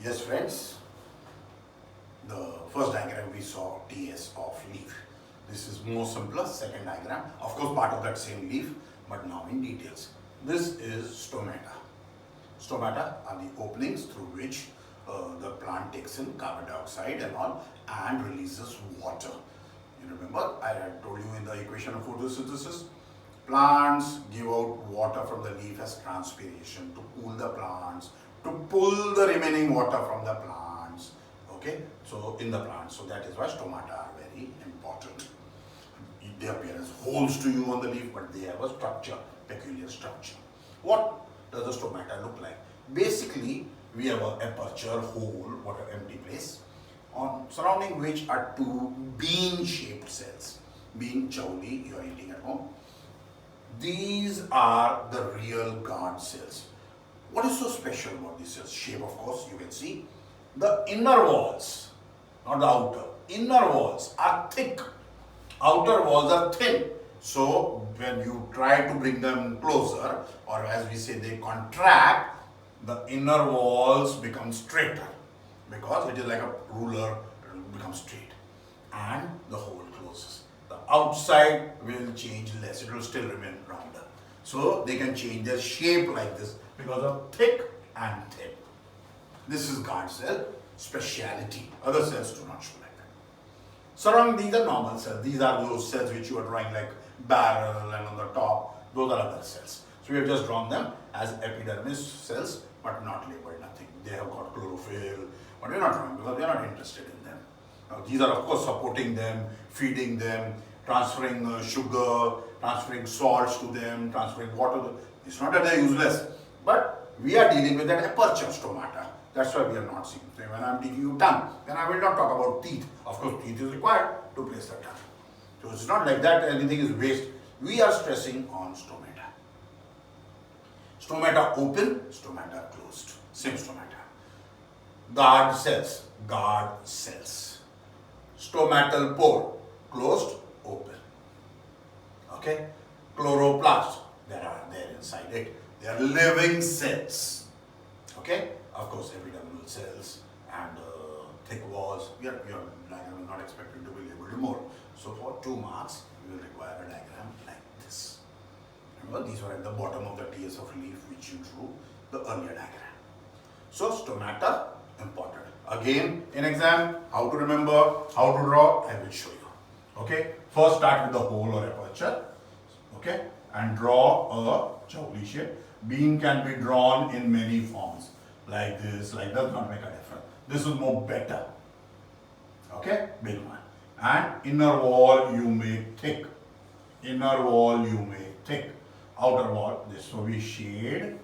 Yes friends, the first diagram we saw TS of leaf. This is more simpler, second diagram. Of course part of that same leaf, but now in details. This is stomata. Stomata are the openings through which the plant takes in carbon dioxide and all and releases water. You remember I had told you in the equation of photosynthesis, plants give out water from the leaf as transpiration to cool the plants, to pull the remaining water from the plants, okay, so in the plants. So that is why stomata are very important. They appear as holes to you on the leaf, but they have a structure, peculiar structure. What does the stomata look like? Basically, we have an aperture, hole, what an empty place, on surrounding which are two bean-shaped cells. Bean, chowli, you are eating at home. These are the real guard cells. What is so special about these cells? Shape, of course, you can see. The inner walls, not the outer, inner walls are thick. Outer walls are thin. So, when you try to bring them closer, or as we say, they contract, the inner walls become straighter because it is like a ruler, it will become straight and the hole closes. The outside will change less, it will still remain rounder. So, they can change their shape like this because of thick and thin. This is guard cell speciality. Other cells do not show like that. Surrounding these are normal cells. These are those cells which you are drawing like barrel and on the top. Those are other cells. So we have just drawn them as epidermis cells, but not labeled nothing. They have got chlorophyll, but we are not drawing because we are not interested in them. Now, these are of course supporting them, feeding them, transferring sugar, transferring salts to them, transferring water. It's not that they are useless, but we are dealing with that aperture stomata. That's why we are not seeing. So when I am teaching you tongue, then I will not talk about teeth. Of course, teeth is required to place the tongue. So it's not like that anything is waste. We are stressing on stomata. Stomata open, stomata closed. Same stomata. Guard cells, guard cells. Stomatal pore, closed, open. Okay? Chloroplast, there are there inside it. They are living cells. Okay? Of course, epidermal cells and thick walls. We are not expected to be labeled more. So for 2 marks, we will require a diagram like this. Remember, these were at the bottom of the TS of leaf which you drew the earlier diagram. So stomata, important. Again, in exam, how to remember, how to draw, I will show you. Okay? First start with the hole or aperture. Okay? And draw a chowli shape. Bean can be drawn in many forms. Like this, like does not make a difference. This is more better. Okay? Big one. And inner wall you make thick. Inner wall you make thick. Outer wall, this. So we shade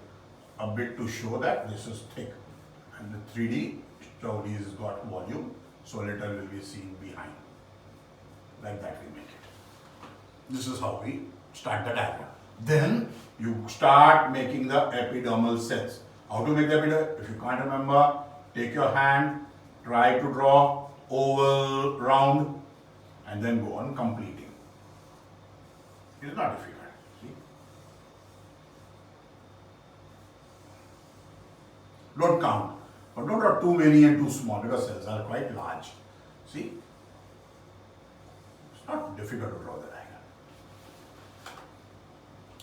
a bit to show that this is thick. And the 3D chowli has got volume. So little will be seen behind. Like that we make it. This is how we start the diagram. Then you start making the epidermal cells. How to make the epidermal? If you can't remember, take your hand, try to draw oval, round, and then go on completing. It is not difficult. See? Don't count, but don't draw too many and too small because cells are quite large. See? It's not difficult to draw the diagram.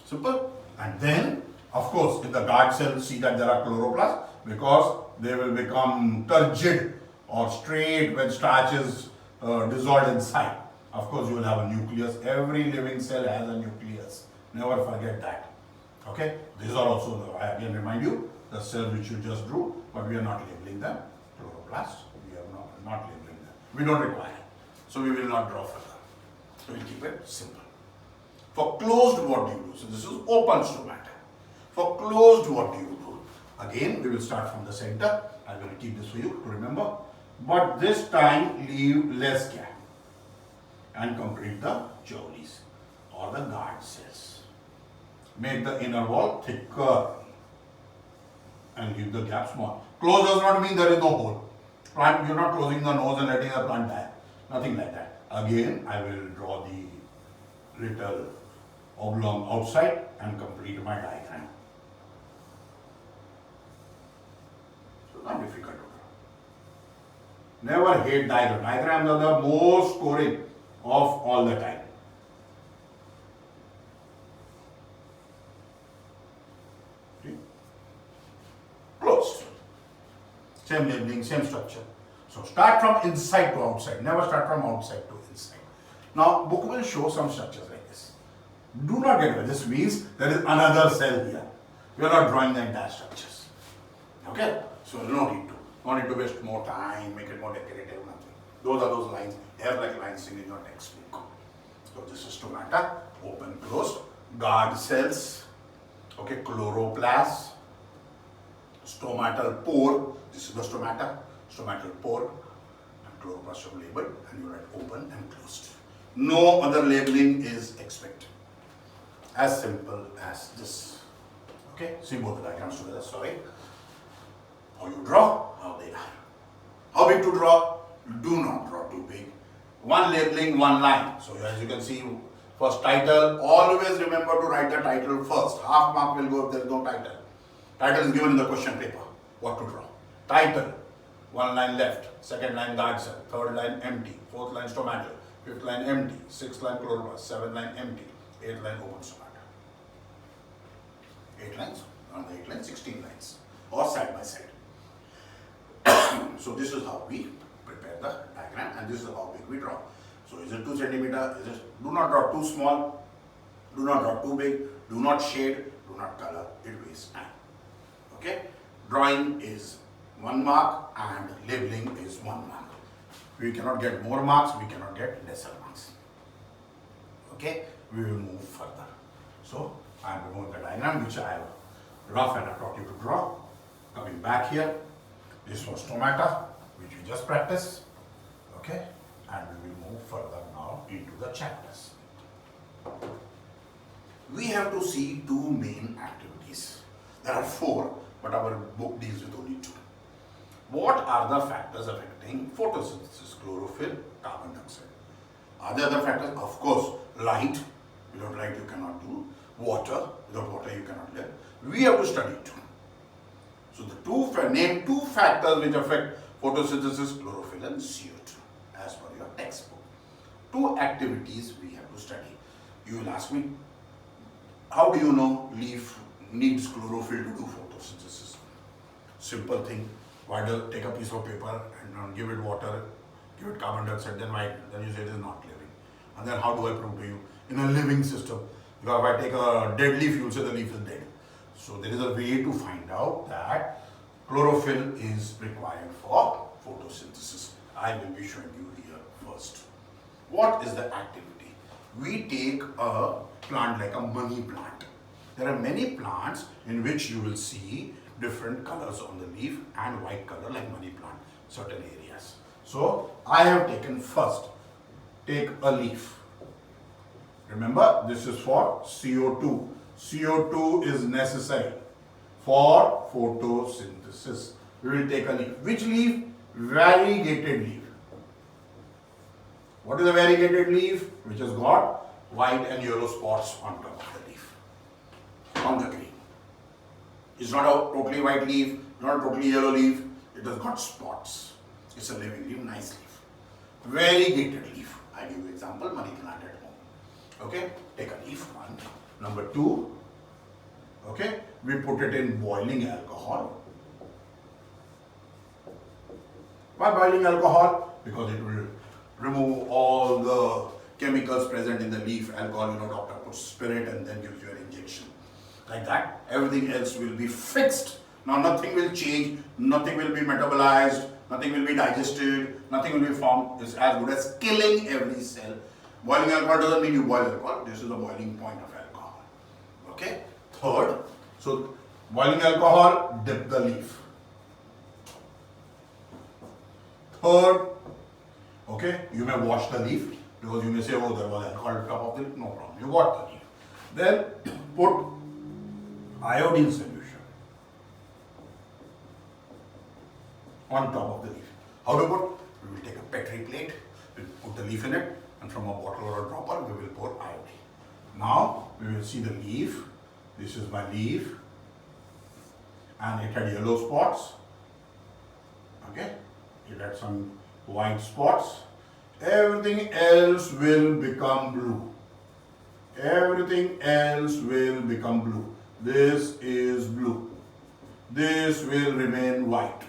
Simple. And then, of course, in the guard cells, see that there are chloroplasts because they will become turgid or straight when starch is dissolved inside. Of course, you will have a nucleus. Every living cell has a nucleus. Never forget that. Okay? These are also, I again remind you, the cells which you just drew, but we are not labeling them chloroplasts. We are not labeling them. We don't require it. So we will not draw further. So we will keep it simple. For closed, what do you do? So this is open stomata. For closed, what do you do? Again, we will start from the center. I will keep this for you to remember. But this time, leave less gap and complete the chowlis or the guard cells. Make the inner wall thicker and leave the gap small. Close does not mean there is no hole. Plant, you're not closing the nose and letting the plant die. Nothing like that. Again, I will draw the little oblong outside and complete my diagram. So not difficult to draw. Never hate diagram. Diagrams are the most scoring of all the time. Okay. Closed. Same labeling, same structure. So start from inside to outside. Never start from outside to inside. Now book will show some structures like this. Do not get away. This means there is another cell here. We are not drawing the entire structures. Okay? So no need to. No need to waste more time, make it more decorative, nothing. Those are those lines, hair-like lines in your textbook. So this is stomata, open, closed, guard cells, okay, chloroplast, stomatal pore, this is the stomata, stomatal pore, and chloroplast are labeled, and you write open and closed. No other labeling is expected. As simple as this. Okay, see both the diagrams together, sorry. How you draw, how they are. How big to draw? Do not draw too big. One labeling, one line. So as you can see, first title, always remember to write the title first. Half mark will go if there is no title. Title is given in the question paper. What to draw? Title, one line left, second line guard cell, third line empty, fourth line stomatal, fifth line empty, sixth line chloroplast, seventh line empty, eighth line open stomata. 8 lines, on the 8 lines, 16 lines, or side by side. So this is how we prepare the diagram, and this is how big we draw. So is it 2 centimeter? Is it? Do not draw too small, do not draw too big, do not shade, do not color, it wastes time. Okay? Drawing is 1 mark and labeling is 1 mark. We cannot get more marks, we cannot get lesser marks. Okay? We will move further. So I am removing the diagram which I have rough and I taught you to draw. Coming back here, this was stomata, which we just practiced. Okay? And we will move further now into the chapters. We have to see 2 main activities. There are 4, but our book deals with only 2. What are the factors affecting photosynthesis? Chlorophyll, carbon dioxide. Are there other factors? Of course, light. Without light you cannot do. Water. Without water you cannot live. We have to study 2. So the name 2 factors which affect photosynthesis, chlorophyll and CO2 as per your textbook. 2 activities we have to study. You will ask me, how do you know leaf needs chlorophyll to do photosynthesis? Simple thing. Why do you take a piece of paper and give it water, give it carbon dioxide, then you say it is not living. And then how do I prove to you? In a living system. Because if I take a dead leaf, you will say the leaf is dead. So there is a way to find out that chlorophyll is required for photosynthesis. I will be showing you here first. What is the activity? We take a plant like a money plant. There are many plants in which you will see different colors on the leaf and white color like money plant, certain areas. So I have taken first, take a leaf. Remember, this is for CO2. CO2 is necessary for photosynthesis. We will take a leaf. Which leaf? Variegated leaf. What is a variegated leaf? Which has got white and yellow spots on top of the leaf, on the green. It's not a totally white leaf, not a totally yellow leaf. It has got spots. It's a living leaf, nice leaf. Variegated leaf. I give you example, money plant at home. Okay, take a leaf, 1. Number 2, okay, we put it in boiling alcohol. Why boiling alcohol? Because it will remove all the chemicals present in the leaf. Alcohol, doctor puts spirit and then gives you an injection. Like that, everything else will be fixed. Now nothing will change, nothing will be metabolized, nothing will be digested, nothing will be formed. It's as good as killing every cell. Boiling alcohol doesn't mean you boil alcohol. This is the boiling point of alcohol. Okay. 3rd, so boiling alcohol, dip the leaf. 3rd, okay, you may wash the leaf because you may say, oh, there was alcohol on top of the leaf. No problem. You wash the leaf. Then put iodine solution on top of the leaf. How to put? We will take a Petri plate, we will put the leaf in it, and from a bottle or a dropper, we will pour iodine. Now, we will see the leaf. This is my leaf, and it had yellow spots. Okay, it had some white spots. Everything else will become blue. Everything else will become blue. This is blue. This will remain white.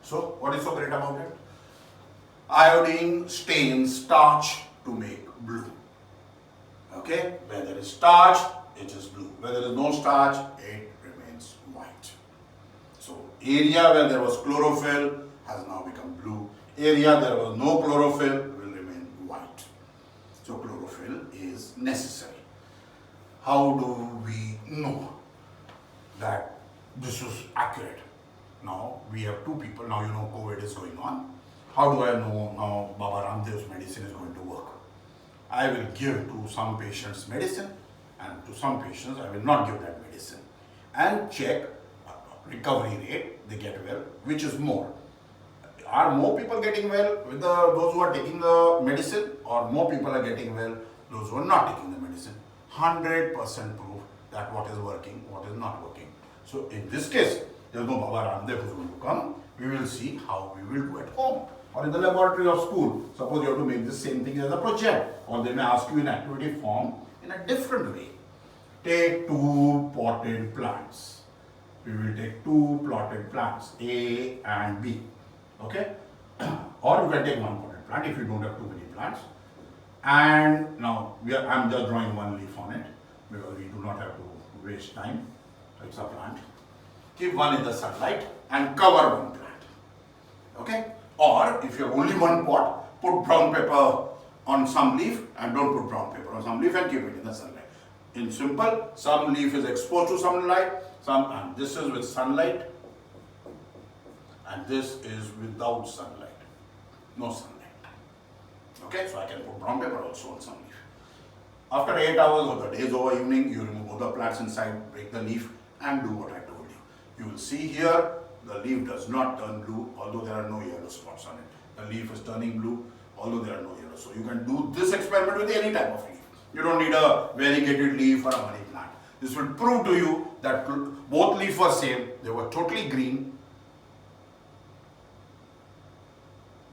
So, what is so great about it? Iodine stains starch to make blue. Okay? Where there is starch, it is blue. Where there is no starch, it remains white. So, area where there was chlorophyll has now become blue. Area there was no chlorophyll will remain white. So, chlorophyll is necessary. How do we know that this is accurate? Now, we have two people. Now, you know COVID is going on. How do I know now Baba Ramdev's medicine is going to work? I will give to some patients medicine, and to some patients I will not give that medicine, and check recovery rate, they get well, which is more. Are more people getting well with those who are taking the medicine, or more people are getting well those who are not taking the medicine? 100% proof that what is working, what is not working. So in this case, there is no Baba Ramdev who is going to come. We will see how we will do at home or in the laboratory of school. Suppose you have to make the same thing as a project, or they may ask you in activity form in a different way. Take two potted plants. We will take two plotted plants, A and B. Okay? Or you can take one potted plant if you don't have too many plants. And now I'm just drawing one leaf on it because we do not have to waste time. So it's a plant. Keep one in the sunlight and cover one plant. Okay? Or if you have only one pot, put brown paper on some leaf and don't put brown paper on some leaf and keep it in the sunlight. In simple, some leaf is exposed to sunlight, and this is with sunlight, and this is without sunlight. No sunlight. Okay, so I can put brown paper also on some leaf. After 8 hours or the day is over, evening, you remove both the plants inside, break the leaf and do what I told you. You will see here, the leaf does not turn blue, although there are no yellow spots on it. The leaf is turning blue, although there are no yellow. So you can do this experiment with any type of leaf. You don't need a variegated leaf or a money plant. This will prove to you that both leaves were same, they were totally green,